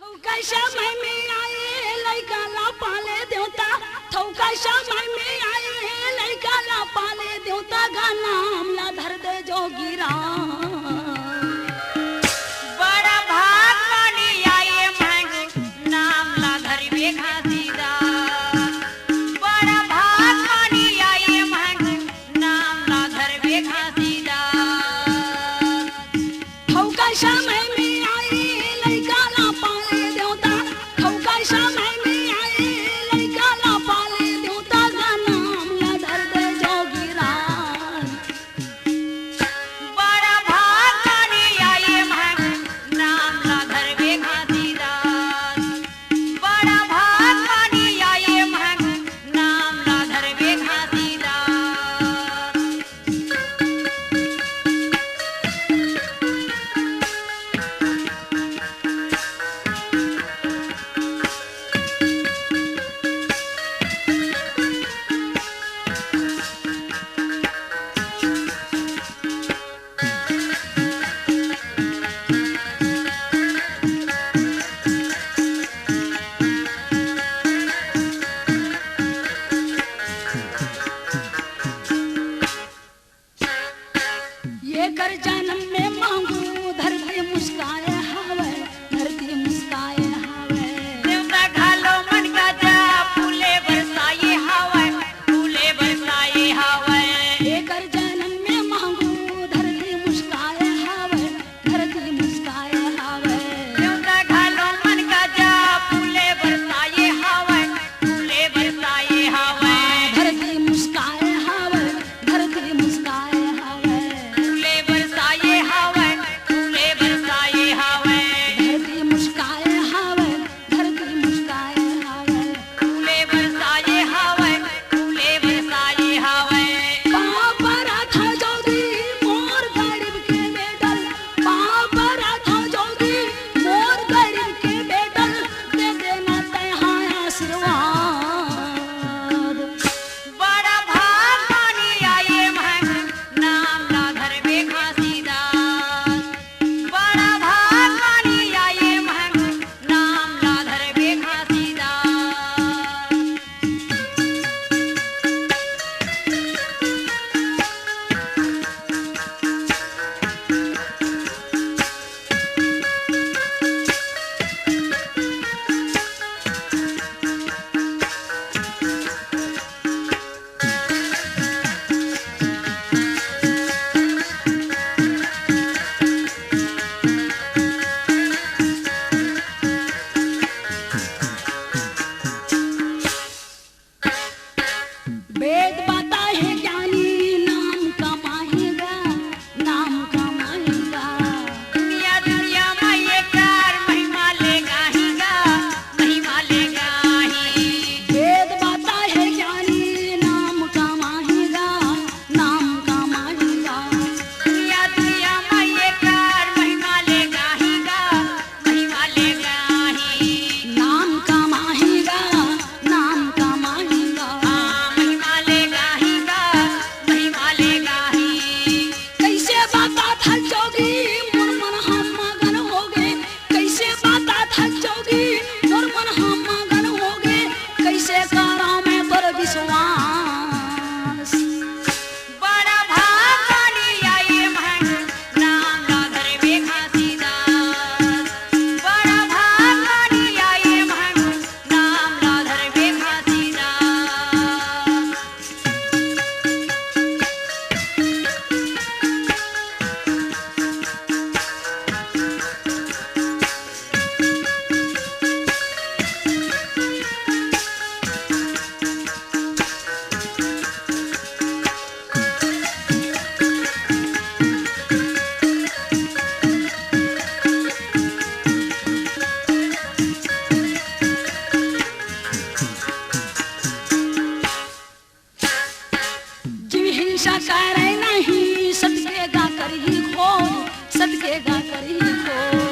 थौका समय में आए लइका ला पाले देवता, थौका समय में आए लइका ला पाले देवता, गा नाम ला धर दे जोगीरा। बड़ा भाग वाली आए महंग नाम ला धर बे घासीदा। बड़ा भाग वाली आए महंग नाम ला धर बे घासीदा। थौका समय में आए लइका ला पाले देवता, थौका समय में आए लइका ला पाले देवता, गा नाम ला धर दे जोगीरा। बड़ा भाग वाली आए महंग नाम ला धर बे घासीदा। बड़ा भाग वाली आए महंग नाम ला धर बे घासीदा। ये कर जन्म में मांगू धरती मुस्काए हावे, धरती मुस्काए हावे। देवता घालो मन का जा फूले बरसाए हवा, फूले बरसाए हवा। ये कर जन्म में मांगू धरती मुस्काए हावे, धरती मुस्काए हावे। देवता घालो मन का जा फूले बरसाए हवा, फूले बरसाए हवा। धरती मुस्काए हावे, धरती मुस्काए हावे। फूले बरसाए हवा, फूले बरसाए हवा। धरती मुस्काए हावे, धरती मुस्काए हावे। फूले बरसाए हवा, फूले बरसाए हवा। पापरा था जोगी मोर गरीब के बेटल, पापरा था जोगी मोर गरीब के बेटल, दे देना तैहां आशीर्वाद। बड़ा भाग वाली आए महंग नाम ला धर बे घासीदा। बड़ा भाग वाली आए महंग नाम ला धर बे घासीदा। वेद बाता है ज्ञानी नाम कमाएगा, नाम कमाएगा। दुनिया दुनिया में ये कार महिमा ले गाहीगा, महिमा ले गाही। वेद बाता है ज्ञानी नाम कमाएगा, नाम कमाएगा। दुनिया दुनिया में ये कार महिमा ले गाहीगा, महिमा ले गाही। नाम कमाएगा, नाम कमाएगा। महिमा ले गाहीगा, महिमा ले गाही। कैसे बाता था जोगी मोर मन हम मगन हो गए, कैसे बाता था जोगी मोर मन हम मगन हो गए, कैसे करा मैं तोर विश्वास। बड़ा भाग वाली आए महंग नाम ला धर बे घासीदा। बड़ा भाग वाली आए महंग नाम ला धर बे घासीदा। जीव हिंसा करे नहीं, सत्य गा कर ही खोज, सत्य गा कर ही खोज।